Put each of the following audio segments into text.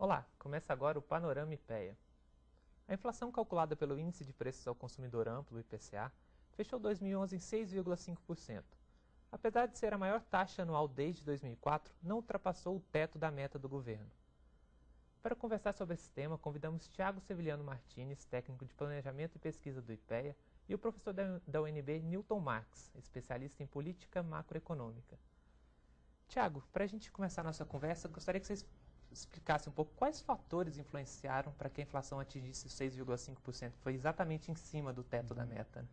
Olá, começa agora o Panorama IPEA. A inflação calculada pelo Índice de Preços ao Consumidor Amplo, IPCA, fechou 2011 em 6,5%. Apesar de ser a maior taxa anual desde 2004, não ultrapassou o teto da meta do governo. Para conversar sobre esse tema, convidamos Thiago Seviliano Martins, técnico de Planejamento e Pesquisa do IPEA, e o professor da UNB, Newton Marx, especialista em política macroeconômica. Thiago, para a gente começar a nossa conversa, gostaria que vocês explicassem um pouco quais fatores influenciaram para que a inflação atingisse 6,5%. Foi exatamente em cima do teto da meta. Né?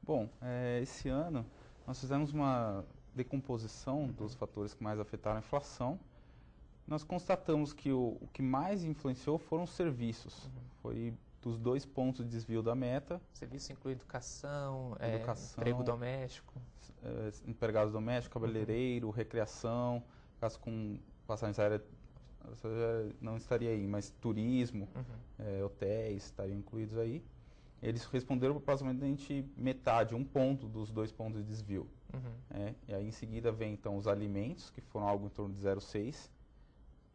Bom, esse ano nós fizemos uma decomposição dos fatores que mais afetaram a inflação. Nós constatamos que o que mais influenciou foram os serviços. Foi dos 2 pontos de desvio da meta. Serviço inclui educação, emprego doméstico. Empregados domésticos, cabeleireiro, recreação, caso com passagem aérea não estaria aí, mas turismo, hotéis estariam incluídos aí. Eles responderam aproximadamente metade, 1 ponto dos 2 pontos de desvio. E aí em seguida vem então os alimentos, que foram algo em torno de 0,6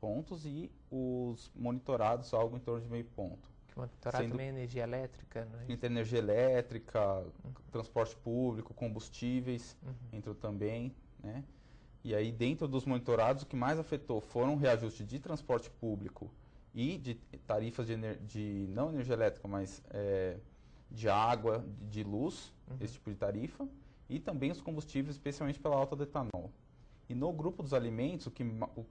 pontos, e os monitorados algo em torno de meio ponto. Que monitorar também energia elétrica, não é? Energia elétrica, transporte público, combustíveis, entrou também, né? E aí dentro dos monitorados o que mais afetou foram o reajuste de transporte público e de tarifas de não energia elétrica, mas de água, de luz, esse tipo de tarifa, e também os combustíveis, especialmente pela alta do etanol. E no grupo dos alimentos, o que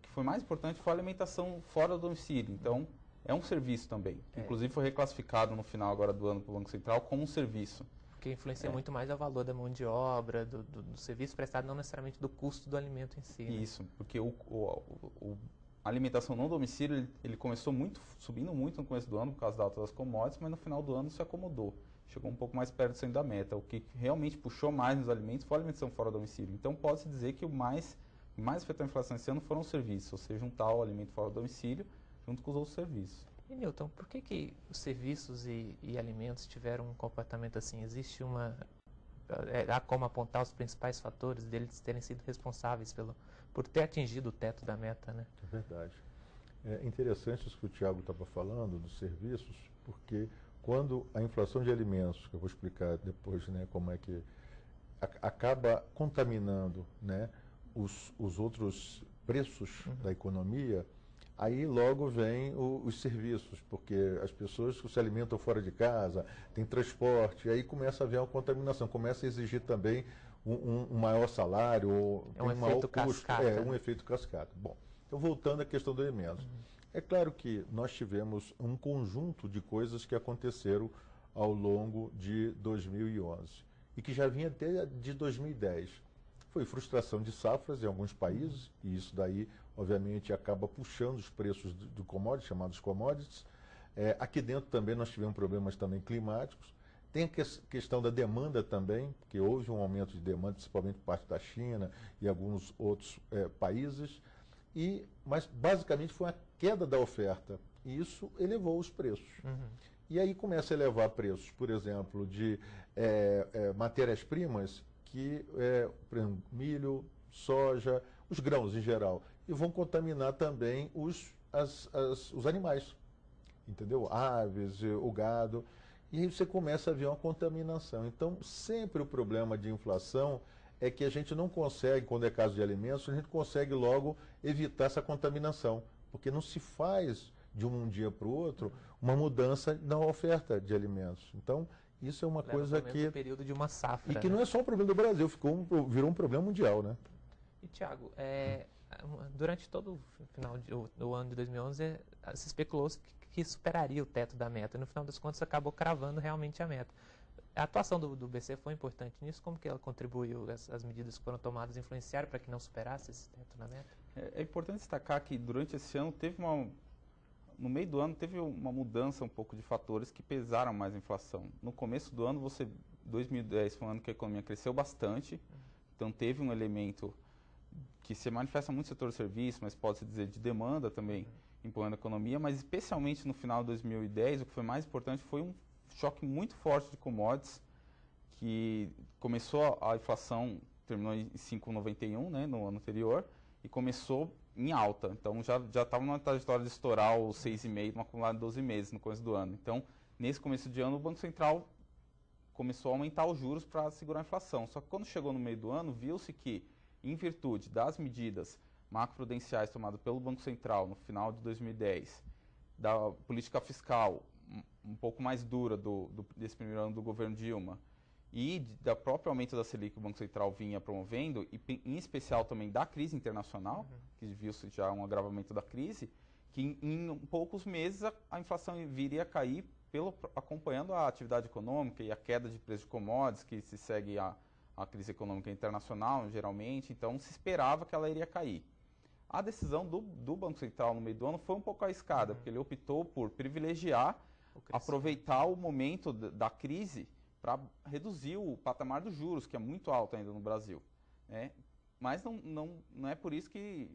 foi mais importante foi a alimentação fora do domicílio. Então, é um serviço também. Inclusive foi reclassificado no final agora do ano pelo Banco Central como um serviço. Porque influencia muito mais o valor da mão de obra, do serviço prestado, não necessariamente do custo do alimento em si. Né? Isso, porque a alimentação no domicílio, ele começou subindo muito no começo do ano por causa da alta das commodities, mas no final do ano se acomodou. Chegou um pouco mais perto do centro da meta. O que realmente puxou mais nos alimentos foi a alimentação fora do domicílio. Então pode-se dizer que o mais afetou a inflação esse ano foram os serviços, ou seja, juntar o alimento fora do domicílio junto com os outros serviços. E Newton, por que os serviços e alimentos tiveram um comportamento assim? Existe há como apontar os principais fatores deles terem sido responsáveis por ter atingido o teto da meta, né? É verdade. É interessante isso que o Thiago estava falando dos serviços, porque quando a inflação de alimentos, que eu vou explicar depois, né, como é que acaba contaminando, né, os outros preços da economia, aí logo vem os serviços, porque as pessoas se alimentam fora de casa, tem transporte, aí começa a haver uma contaminação, começa a exigir também um maior salário, um efeito cascata. Um efeito cascata. Bom, então voltando à questão do alimentos. É claro que nós tivemos um conjunto de coisas que aconteceram ao longo de 2011 e que já vinha até de 2010. Foi frustração de safras em alguns países, e isso daí, obviamente, acaba puxando os preços do commodity, chamados commodities. Aqui dentro também nós tivemos problemas também climáticos. Tem a questão da demanda também, porque houve um aumento de demanda, principalmente por parte da China e alguns outros países. Mas basicamente foi uma queda da oferta, e isso elevou os preços. E aí começa a elevar preços, por exemplo, de matérias-primas, por exemplo, milho, soja, os grãos em geral, e vão contaminar também os animais, entendeu? Aves, o gado, e aí você começa a ver uma contaminação. Então, sempre o problema de inflação é que a gente não consegue, quando é caso de alimentos, a gente consegue logo evitar essa contaminação, porque não se faz de um dia para o outro uma mudança na oferta de alimentos. Então, isso é uma coisa que... um período de uma safra. E que não é só um problema do Brasil, virou um problema mundial, né? E, Thiago, durante todo o final do ano de 2011, se especulou que superaria o teto da meta. E no final das contas, acabou cravando realmente a meta. A atuação do BC foi importante nisso? Como que ela contribuiu, as medidas que foram tomadas influenciaram para que não superasse esse teto na meta? É importante destacar que durante esse ano no meio do ano teve uma mudança um pouco de fatores que pesaram mais a inflação. No começo do ano, 2010 foi um ano que a economia cresceu bastante, então teve um elemento que se manifesta muito no setor de serviço, mas pode-se dizer de demanda também, empurrando a economia, mas especialmente no final de 2010, o que foi mais importante foi um choque muito forte de commodities, que começou a inflação, terminou em 5,91, né, no ano anterior, e começou em alta. Então já estava numa trajetória de estourar os 6,5, um acumulado de 12 meses no começo do ano. Então, nesse começo de ano, o Banco Central começou a aumentar os juros para segurar a inflação. Só que quando chegou no meio do ano, viu-se que, em virtude das medidas macroprudenciais tomadas pelo Banco Central no final de 2010, da política fiscal um pouco mais dura desse primeiro ano do governo Dilma, e da próprio aumento da Selic que o Banco Central vinha promovendo, e em especial também da crise internacional, que viu-se já um agravamento da crise, que em poucos meses a inflação viria a cair acompanhando a atividade econômica e a queda de preços de commodities, que se segue a crise econômica internacional, geralmente, então se esperava que ela iria cair. A decisão do Banco Central no meio do ano foi um pouco arriscada, porque ele optou por privilegiar, aproveitar o momento da crise para reduzir o patamar dos juros, que é muito alto ainda no Brasil. Né? Mas não é por isso que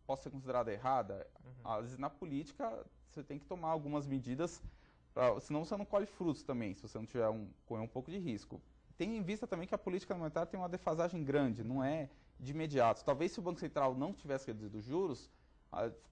possa ser considerada errada. Às vezes, na política, você tem que tomar algumas medidas, senão você não colhe frutos também, se você não tiver correr um pouco de risco. Tem em vista também que a política monetária tem uma defasagem grande, não é de imediato. Talvez se o Banco Central não tivesse reduzido os juros,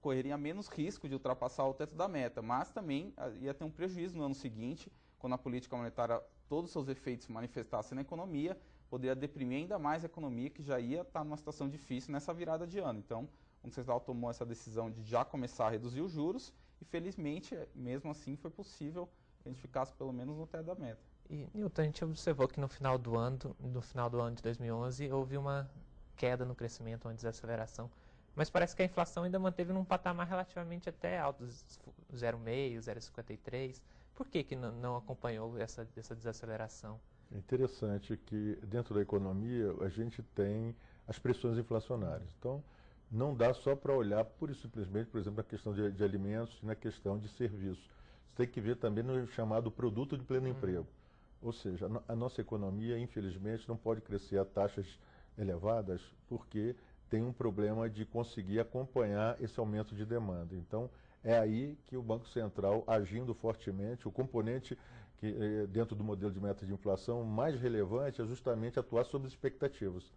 correria menos risco de ultrapassar o teto da meta, mas também ia ter um prejuízo no ano seguinte, quando a política monetária, todos os seus efeitos se manifestassem na economia, poderia deprimir ainda mais a economia, que já ia estar numa situação difícil nessa virada de ano. Então, o Banco Central tomou essa decisão de já começar a reduzir os juros, e felizmente, mesmo assim, foi possível que a gente ficasse pelo menos no teto da meta. E, Newton, a gente observou que no final do ano de 2011, houve uma queda no crescimento, uma desaceleração, mas parece que a inflação ainda manteve num patamar relativamente até alto, 0,5, 0,53. Por que não acompanhou essa desaceleração? É interessante que dentro da economia a gente tem as pressões inflacionárias. Então, não dá só para olhar pura e simplesmente, por exemplo, na questão de alimentos e na questão de serviços. Você tem que ver também no chamado produto de pleno emprego. Ou seja, a nossa economia, infelizmente, não pode crescer a taxas elevadas porque tem um problema de conseguir acompanhar esse aumento de demanda. Então, é aí que o Banco Central, agindo fortemente, o componente que, dentro do modelo de meta de inflação mais relevante é justamente atuar sobre as expectativas.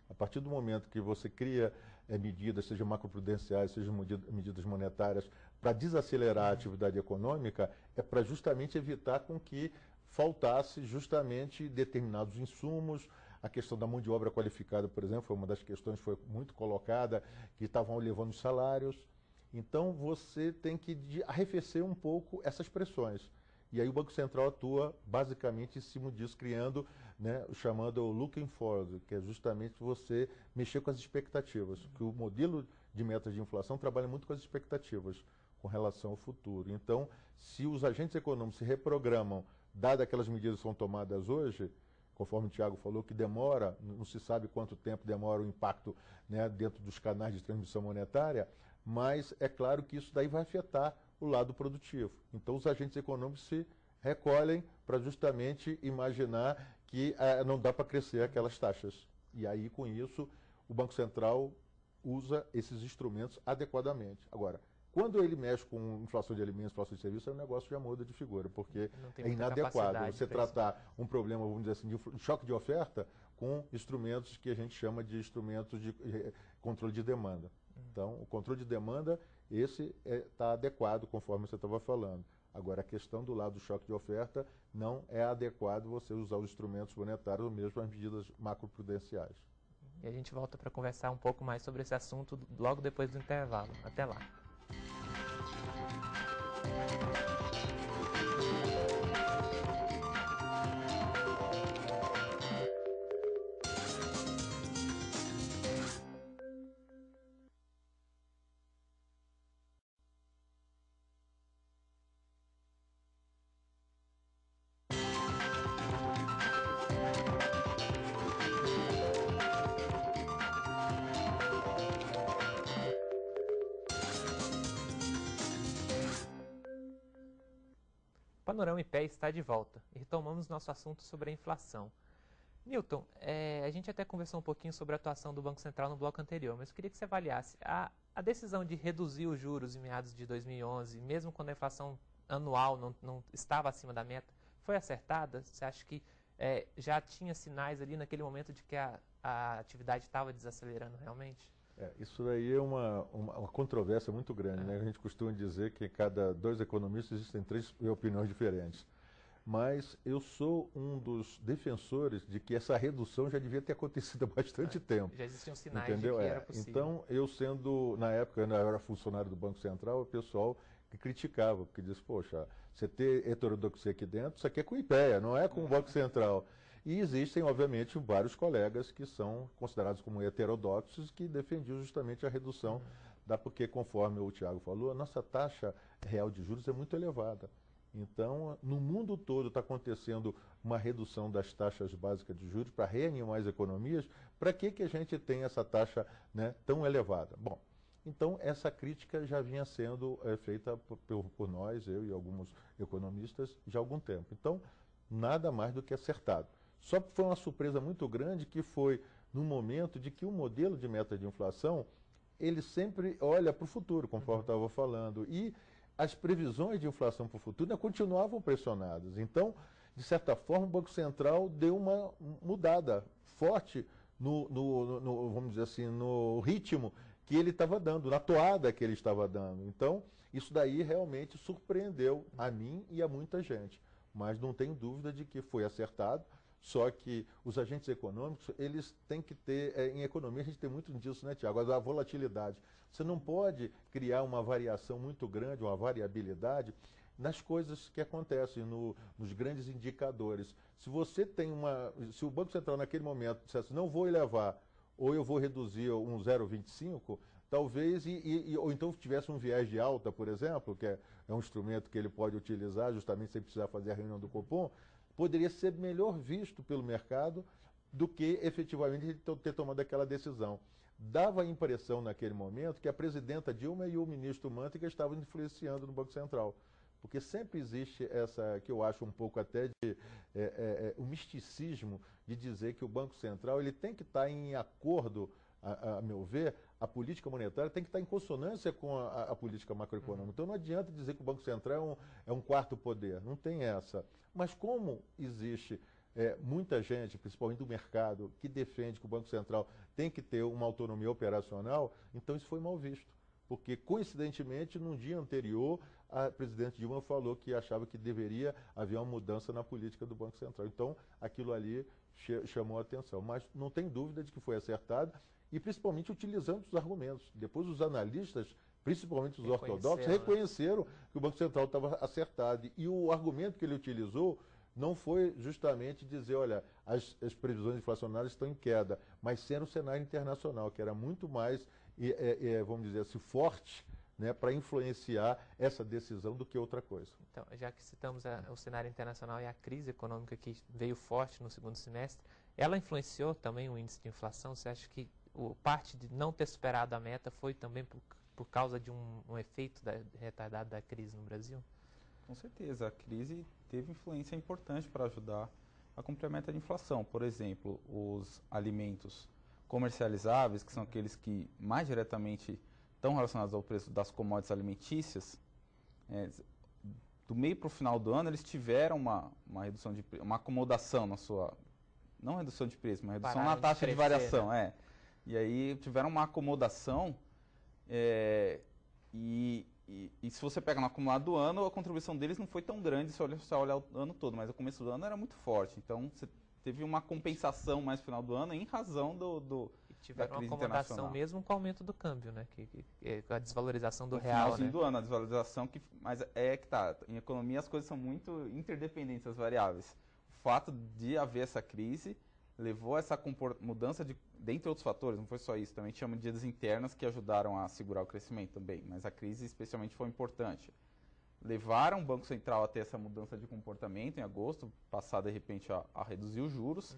A partir do momento que você cria medidas, seja macroprudenciais, seja medidas monetárias, para desacelerar a atividade econômica, é para justamente evitar com que faltasse justamente determinados insumos. A questão da mão de obra qualificada, por exemplo, foi uma das questões que foi muito colocada, que estavam elevando os salários. Então, você tem que arrefecer um pouco essas pressões. E aí o Banco Central atua basicamente em cima disso, criando, né, chamando o looking forward, que é justamente você mexer com as expectativas. Que o modelo de metas de inflação trabalha muito com as expectativas com relação ao futuro. Então, se os agentes econômicos se reprogramam, dadas aquelas medidas que são tomadas hoje, conforme o Thiago falou, que demora, não se sabe quanto tempo demora o impacto, né, dentro dos canais de transmissão monetária, mas é claro que isso daí vai afetar o lado produtivo. Então, os agentes econômicos se recolhem para justamente imaginar que não dá para crescer aquelas taxas. E aí, com isso, o Banco Central usa esses instrumentos adequadamente. Agora, quando ele mexe com inflação de alimentos, inflação de serviços, aí o negócio já muda de figura, porque é inadequado você tratar um problema, vamos dizer assim, de choque de oferta com instrumentos que a gente chama de instrumentos de controle de demanda. Então, o controle de demanda, esse está adequado, conforme você estava falando. Agora, a questão do lado do choque de oferta, não é adequado você usar os instrumentos monetários ou mesmo as medidas macroprudenciais. E a gente volta para conversar um pouco mais sobre esse assunto logo depois do intervalo. Até lá. O Panorama IPEA está de volta e retomamos nosso assunto sobre a inflação. Newton, a gente até conversou um pouquinho sobre a atuação do Banco Central no bloco anterior, mas eu queria que você avaliasse a decisão de reduzir os juros em meados de 2011, mesmo quando a inflação anual não estava acima da meta, foi acertada? Você acha que já tinha sinais ali naquele momento de que a atividade estava desacelerando realmente? Isso daí é uma controvérsia muito grande, né? A gente costuma dizer que cada 2 economistas existem 3 opiniões diferentes. Mas eu sou um dos defensores de que essa redução já devia ter acontecido há bastante tempo. Já existiam sinais entendeu? de que era possível. Então, eu sendo, na época, eu era funcionário do Banco Central, o pessoal que criticava, porque disse, poxa, você ter heterodoxia aqui dentro, isso aqui é com o IPEA, não é com o Banco Central. E existem, obviamente, vários colegas que são considerados como heterodoxos que defendiam justamente a redução porque, conforme o Tiago falou, a nossa taxa real de juros é muito elevada. Então, no mundo todo está acontecendo uma redução das taxas básicas de juros para reanimar as economias. Para que a gente tem essa taxa, né, tão elevada? Bom, então essa crítica já vinha sendo feita por nós, eu e alguns economistas, já há algum tempo. Então, nada mais do que acertado. Só que foi uma surpresa muito grande que foi no momento de que o modelo de meta de inflação, ele sempre olha para o futuro, conforme eu estava falando, e as previsões de inflação para o futuro continuavam pressionadas. Então, de certa forma, o Banco Central deu uma mudada forte vamos dizer assim, no ritmo que ele estava dando, na toada que ele estava dando. Então, isso daí realmente surpreendeu a mim e a muita gente. Mas não tem dúvida de que foi acertado. Só que os agentes econômicos, eles têm que ter, em economia a gente tem muito disso, né, Tiago? A volatilidade. Você não pode criar uma variação muito grande, uma variabilidade nas coisas que acontecem, nos grandes indicadores. Se o Banco Central naquele momento dissesse, não vou elevar, ou eu vou reduzir um 0,25, talvez, ou então tivesse um viés de alta, por exemplo, que é um instrumento que ele pode utilizar justamente sem precisar fazer a reunião do Copom, poderia ser melhor visto pelo mercado do que efetivamente ter tomado aquela decisão. Dava a impressão naquele momento que a presidenta Dilma e o ministro Manteiga estavam influenciando no Banco Central. Porque sempre existe essa, que eu acho um pouco até de o misticismo de dizer que o Banco Central ele tem que estar em acordo, a meu ver, a política monetária tem que estar em consonância com a política macroeconômica. Então não adianta dizer que o Banco Central é um quarto poder, não tem essa. Mas como existe muita gente, principalmente do mercado, que defende que o Banco Central tem que ter uma autonomia operacional, então isso foi mal visto. Porque, coincidentemente, num dia anterior, a presidente Dilma falou que achava que deveria haver uma mudança na política do Banco Central. Então, aquilo ali chamou a atenção. Mas não tem dúvida de que foi acertado e, principalmente, utilizando os argumentos. Depois, os analistas, principalmente os ortodoxos, reconheceram que o Banco Central estava acertado. E o argumento que ele utilizou não foi justamente dizer, olha, as previsões inflacionárias estão em queda, mas sendo o cenário internacional, que era muito mais, vamos dizer assim, forte, né, para influenciar essa decisão do que outra coisa. Então, já que citamos o cenário internacional e a crise econômica que veio forte no segundo semestre, ela influenciou também o índice de inflação? Você acha que parte de não ter superado a meta foi também por causa de um efeito retardado da crise no Brasil? Com certeza, a crise teve influência importante para ajudar a cumprir a meta de inflação. Por exemplo, os alimentos comercializáveis, que são aqueles que mais diretamente estão relacionados ao preço das commodities alimentícias, do meio para o final do ano eles tiveram uma redução de preço, uma acomodação na sua, não redução de preço, mas redução na taxa de variação, né? E aí tiveram uma acomodação e se você pega no acumulado do ano, a contribuição deles não foi tão grande se você olhar o ano todo, mas o começo do ano era muito forte. Então, você teve uma compensação mais no final do ano em razão tiveram uma acomodação mesmo com o aumento do câmbio, né? A desvalorização do no real, finalzinho do ano, a desvalorização, mas que tá. Em economia as coisas são muito interdependentes, as variáveis. O fato de haver essa crise levou a essa mudança dentre outros fatores, não foi só isso, também tinha medidas internas que ajudaram a segurar o crescimento também, mas a crise especialmente foi importante. Levaram o Banco Central a ter essa mudança de comportamento em agosto, passar de repente a reduzir os juros,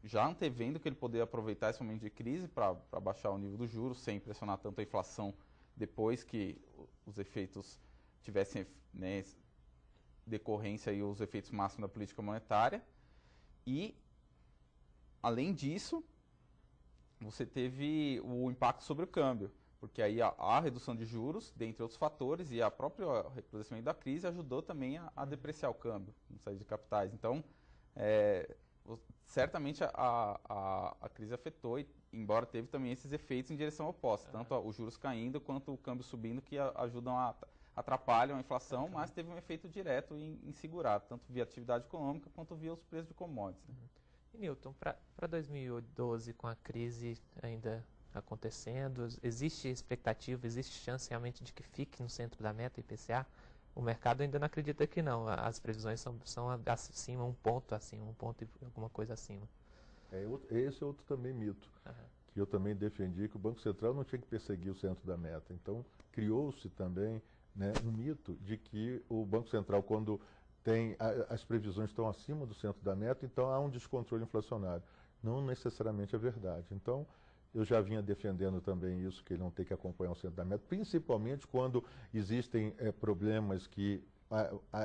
já antevendo que ele poderia aproveitar esse momento de crise para baixar o nível dos juros, sem pressionar tanto a inflação depois que os efeitos tivessem, né, decorrência e os efeitos máximos da política monetária. E além disso, você teve o impacto sobre o câmbio, porque aí a redução de juros, dentre outros fatores, e a própria recrudescimento da crise ajudou também a depreciar o câmbio, no saída de capitais. Então, certamente a crise afetou, embora teve também esses efeitos em direção oposta, tanto os juros caindo quanto o câmbio subindo, que ajudam atrapalham a inflação, mas teve um efeito direto em segurar, tanto via atividade econômica quanto via os preços de commodities. Né? E Newton, para 2012, com a crise ainda acontecendo, existe expectativa, existe chance realmente de que fique no centro da meta IPCA? O mercado ainda não acredita que não. As previsões são acima, um ponto e alguma coisa acima. Esse é outro também mito, que eu também defendi, que o Banco Central não tinha que perseguir o centro da meta. Então, criou-se também, né, um mito de que o Banco Central, quando as previsões estão acima do centro da meta, então há um descontrole inflacionário. Não necessariamente é verdade. Então, eu já vinha defendendo também isso, que ele não tem que acompanhar o centro da meta, principalmente quando existem problemas que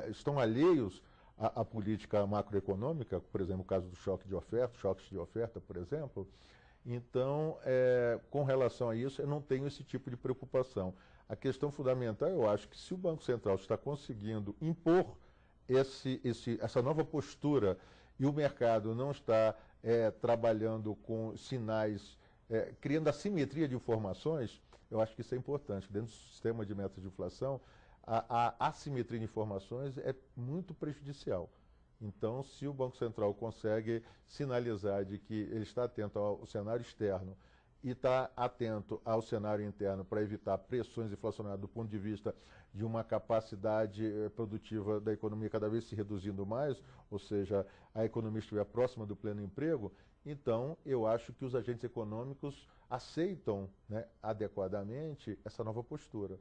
estão alheios à política macroeconômica, por exemplo, o caso do choques de oferta, por exemplo. Então, com relação a isso, eu não tenho esse tipo de preocupação. A questão fundamental, eu acho que se o Banco Central está conseguindo impor essa nova postura e o mercado não está trabalhando com sinais, criando assimetria de informações, eu acho que isso é importante. Dentro do sistema de metas de inflação, a assimetria de informações é muito prejudicial. Então, se o Banco Central consegue sinalizar de que ele está atento ao cenário externo e está atento ao cenário interno para evitar pressões inflacionárias do ponto de vista de uma capacidade produtiva da economia cada vez se reduzindo mais, ou seja, a economia estiver próxima do pleno emprego, então eu acho que os agentes econômicos aceitam, né, adequadamente essa nova postura.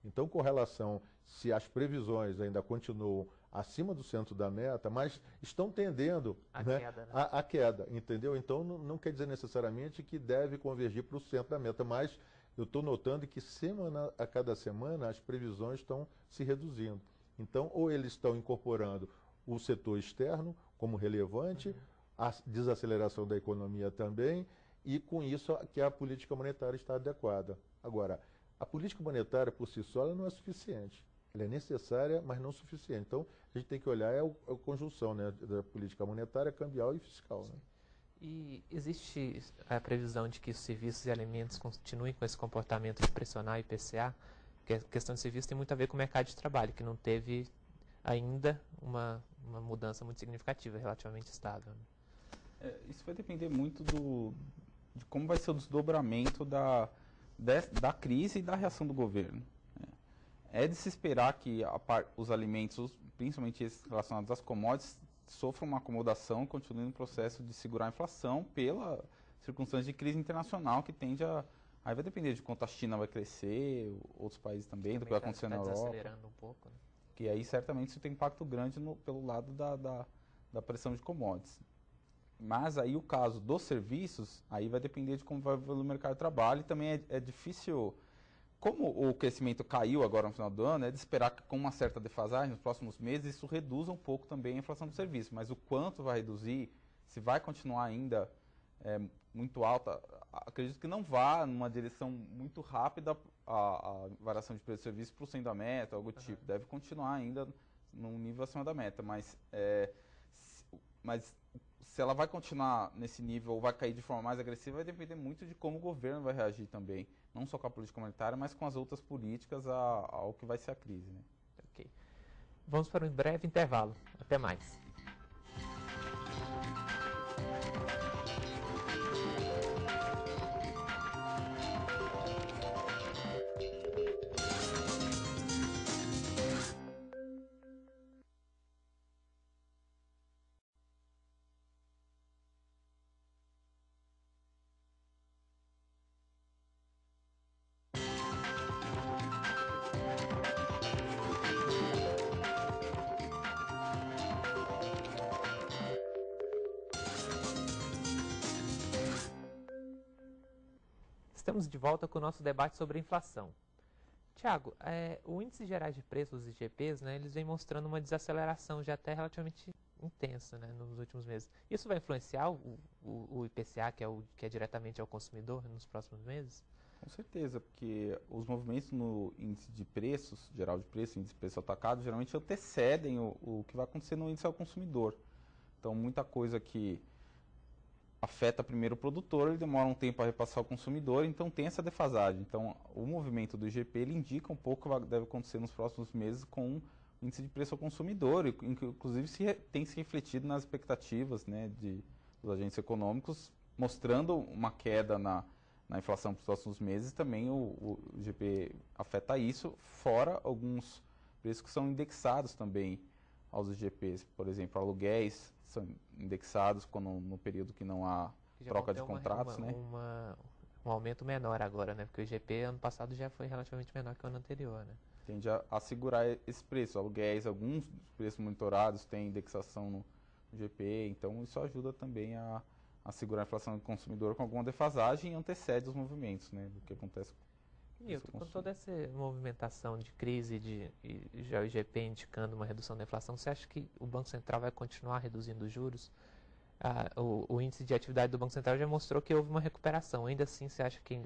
Então, com relação se as previsões ainda continuam acima do centro da meta, mas estão tendendo a queda, entendeu? Então, não quer dizer necessariamente que deve convergir para o centro da meta, mas eu estou notando que semana a cada semana as previsões estão se reduzindo. Então, ou eles estão incorporando o setor externo como relevante, a desaceleração da economia também, e com isso que a política monetária está adequada. Agora, a política monetária por si só ela não é suficiente. Ela é necessária, mas não suficiente. Então, a gente tem que olhar a conjunção, né, da política monetária, cambial e fiscal. Né? E existe a previsão de que os serviços e alimentos continuem com esse comportamento de pressionar o IPCA? Porque a questão de serviços tem muito a ver com o mercado de trabalho, que não teve ainda uma mudança muito significativa, relativamente estável. Né? Isso vai depender muito de como vai ser o desdobramento da crise e da reação do governo. É de se esperar que os alimentos, principalmente esses relacionados às commodities, sofram uma acomodação, continuem no processo de segurar a inflação pela circunstância de crise internacional que tende a... Aí vai depender de quanto a China vai crescer, outros países também, do que vai acontecer na Europa. Desacelerando um pouco, né? Que aí certamente isso tem impacto grande pelo lado da pressão de commodities. Mas aí o caso dos serviços, aí vai depender de como vai evoluir o mercado de trabalho e também é difícil, como o crescimento caiu agora no final do ano, é de esperar que com uma certa defasagem nos próximos meses isso reduza um pouco também a inflação do serviço, mas o quanto vai reduzir, se vai continuar ainda muito alta, acredito que não vá numa direção muito rápida a variação de preço de serviço para o 100 da meta, algo do tipo, deve continuar ainda num nível acima da meta, mas se ela vai continuar nesse nível ou vai cair de forma mais agressiva, vai depender muito de como o governo vai reagir também. Não só com a política monetária, mas com as outras políticas ao que vai ser a crise. Né? Ok. Vamos para um breve intervalo. Até mais. Estamos de volta com o nosso debate sobre inflação. Tiago, o índice gerais de preços, os IGPs, né, eles vêm mostrando uma desaceleração já até relativamente intensa, né, nos últimos meses. Isso vai influenciar o IPCA, que é diretamente ao consumidor, nos próximos meses? Com certeza, porque os movimentos no índice de preços, geral de preço, índice de preço atacado, geralmente antecedem o que vai acontecer no índice ao consumidor. Então, muita coisa que afeta primeiro o produtor, ele demora um tempo a repassar ao consumidor, então tem essa defasagem. Então, o movimento do IGP, ele indica um pouco o que deve acontecer nos próximos meses com o índice de preço ao consumidor, e inclusive tem se refletido nas expectativas, né, dos agentes econômicos, mostrando uma queda na inflação para os próximos meses. Também o IGP afeta isso, fora alguns preços que são indexados também aos IGPs. Por exemplo, aluguéis são indexados no período que não há troca de contratos, né? Um aumento menor agora, né? Porque o IGP ano passado já foi relativamente menor que o ano anterior, né? Tende a segurar esse preço. Aluguéis, alguns preços monitorados têm indexação no IGP, então isso ajuda também a segurar a inflação do consumidor com alguma defasagem e antecede os movimentos, né, do que acontece com Milton, com toda essa movimentação de crise e já o IGP indicando uma redução da inflação, você acha que o Banco Central vai continuar reduzindo os juros? O índice de atividade do Banco Central já mostrou que houve uma recuperação. Ainda assim, você acha que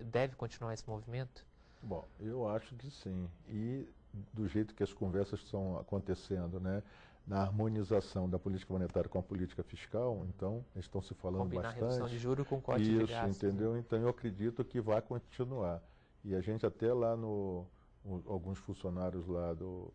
deve continuar esse movimento? Bom, eu acho que sim. E do jeito que as conversas estão acontecendo, né? Na harmonização da política monetária com a política fiscal, então, estão se falando combinar bastante. Redução de juros com corte de gastos. Isso, entendeu? Né? Então, eu acredito que vai continuar. E a gente até lá alguns funcionários lá do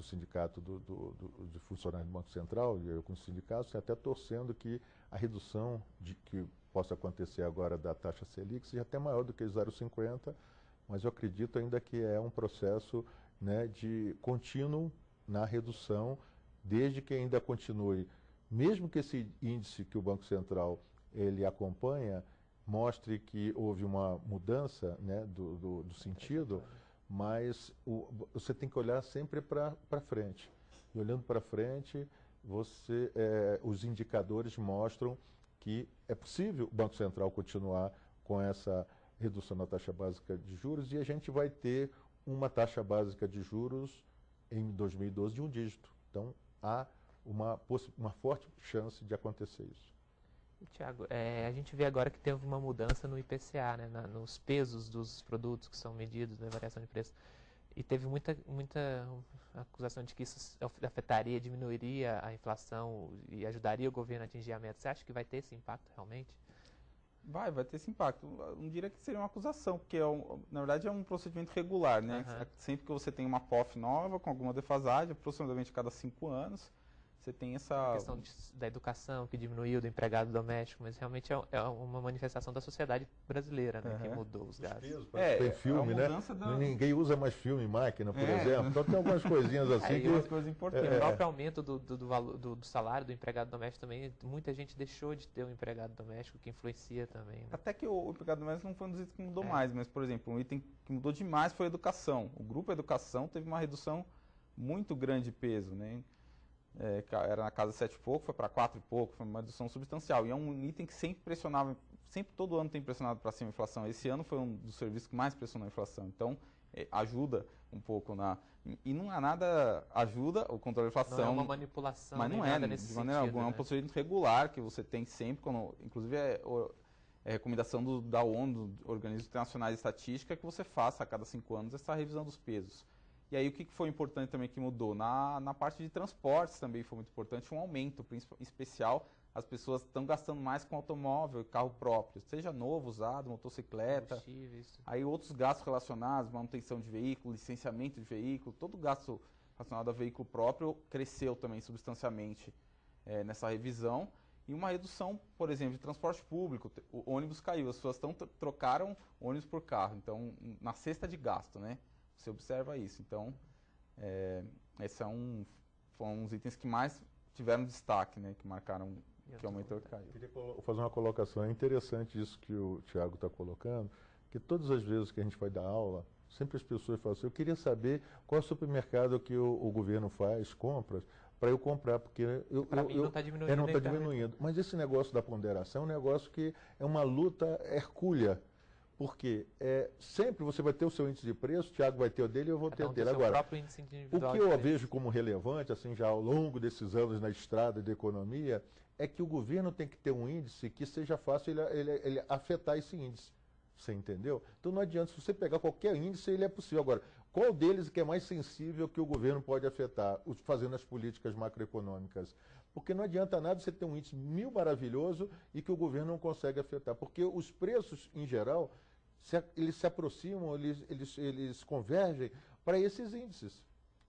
sindicato de funcionários do Banco Central, e alguns sindicatos, até torcendo que a redução que possa acontecer agora da taxa Selic seja até maior do que 0,50, mas eu acredito ainda que é um processo, né, de contínuo na redução, desde que ainda continue, mesmo que esse índice que o Banco Central ele acompanha mostre que houve uma mudança, né, do sentido, mas você tem que olhar sempre para frente. E olhando para frente, os indicadores mostram que é possível o Banco Central continuar com essa redução da taxa básica de juros, e a gente vai ter uma taxa básica de juros em 2012 de 1 dígito. Então, há uma forte chance de acontecer isso. Tiago, a gente vê agora que teve uma mudança no IPCA, né, nos pesos dos produtos que são medidos, na variação de preço. E teve muita acusação de que isso afetaria, diminuiria a inflação e ajudaria o governo a atingir a meta. Você acha que vai ter esse impacto realmente? Vai ter esse impacto. Não diria que seria uma acusação, porque na verdade é um procedimento regular, né? Uhum. Sempre que você tem uma POF nova, com alguma defasagem, aproximadamente a cada 5 anos, você tem essa... A questão da educação que diminuiu, do empregado doméstico, mas realmente é uma manifestação da sociedade brasileira, né, que mudou os gastos. Tem filme, né? Ninguém usa mais filme em máquina, por exemplo. Então tem algumas coisinhas assim umas coisas importantes. O próprio aumento do salário do empregado doméstico também, muita gente deixou de ter um empregado doméstico, que influencia também. Né? Até que o empregado doméstico não foi um dos itens que mudou mais, mas, por exemplo, um item que mudou demais foi a educação. O grupo Educação teve uma redução muito grande de peso, né? Era na casa de 7 e pouco, foi para 4 e pouco, foi uma redução substancial. E é um item que sempre pressionava, sempre todo ano tem pressionado para cima a inflação. Esse ano foi um dos serviços que mais pressionou a inflação. Então, ajuda um pouco E não há nada, ajuda o controle da inflação. Não é uma manipulação, mas não nada nesse de maneira sentido, alguma. É um procedimento regular que você tem sempre, inclusive é recomendação da ONU, do Organismo Internacional de Estatística, que você faça a cada 5 anos essa revisão dos pesos. E aí o que foi importante também que mudou? Na parte de transportes também foi muito importante, um aumento, em especial as pessoas estão gastando mais com automóvel e carro próprio, seja novo, usado, motocicleta, aí outros gastos relacionados, manutenção de veículo, licenciamento de veículo, todo gasto relacionado a veículo próprio cresceu também substancialmente nessa revisão. E uma redução, por exemplo, de transporte público, o ônibus caiu, as pessoas trocaram ônibus por carro, então na cesta de gasto, né? Você observa isso. Então, esses foram os itens que mais tiveram destaque, né? Que marcaram que aumentou e caiu. Queria fazer uma colocação. É interessante isso que o Tiago está colocando, que todas as vezes que a gente vai dar aula, sempre as pessoas falam assim, eu queria saber qual é o supermercado que o governo faz compras para eu comprar, porque para mim não está diminuindo. Não está diminuindo. Mas esse negócio da ponderação é um negócio que é uma luta hercúlea. Porque sempre você vai ter o seu índice de preço, o Tiago vai ter o dele e eu vou ter o dele. Agora, o que eu vejo como relevante, assim, já ao longo desses anos na estrada de economia, é que o governo tem que ter um índice que seja fácil ele afetar esse índice. Você entendeu? Então não adianta, se você pegar qualquer índice, ele é possível. Agora, qual deles que é mais sensível que o governo pode afetar, fazendo as políticas macroeconômicas? Porque não adianta nada você ter um índice mil maravilhoso e que o governo não consegue afetar. Porque os preços, em geral, eles se aproximam, eles convergem para esses índices.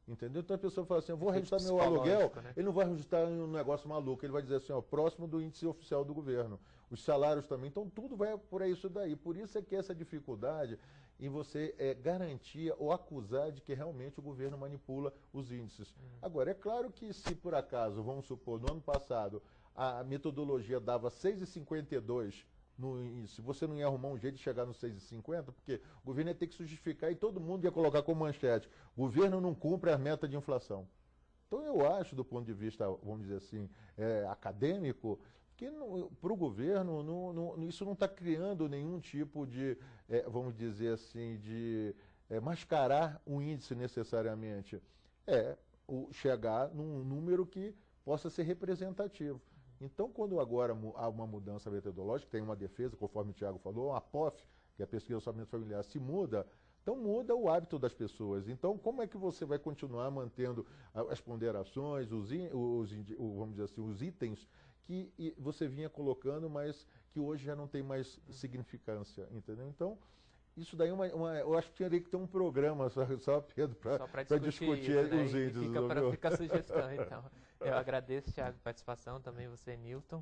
Entendeu? Então a pessoa fala assim, eu vou reajustar meu aluguel, né? Ele não vai reajustar em um negócio maluco, ele vai dizer assim, ó, próximo do índice oficial do governo. Os salários também, então tudo vai por isso daí. Por isso é que essa dificuldade em você garantir ou acusar de que realmente o governo manipula os índices. Agora, é claro que se por acaso, vamos supor, no ano passado, a metodologia dava 6,52 no índice, você não ia arrumar um jeito de chegar no 6,50, porque o governo ia ter que se justificar e todo mundo ia colocar como manchete, o governo não cumpre a meta de inflação. Então eu acho, do ponto de vista, vamos dizer assim, acadêmico, que para o governo isso não está criando nenhum tipo de, vamos dizer assim, de mascarar o índice necessariamente. Chegar num número que possa ser representativo. Então, quando agora há uma mudança metodológica, tem uma defesa, conforme o Tiago falou, a POF, que é a pesquisa de orçamento familiar, se muda, então muda o hábito das pessoas. Então, como é que você vai continuar mantendo as ponderações, vamos dizer assim, os itens que você vinha colocando, mas que hoje já não tem mais significância, entendeu? Então, isso daí eu acho que tinha que ter um programa só Pedro, para discutir isso, né? Os índices. Fica a sugestão, então. Eu agradeço, Thiago, a participação, também você, Newton.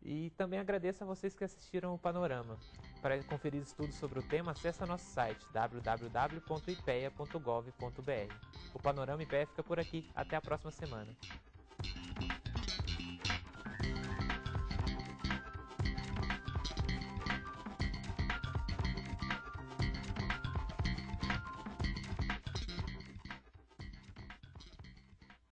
E também agradeço a vocês que assistiram o Panorama. Para conferir estudos sobre o tema, acesse o nosso site www.ipea.gov.br. O Panorama IPEA fica por aqui. Até a próxima semana.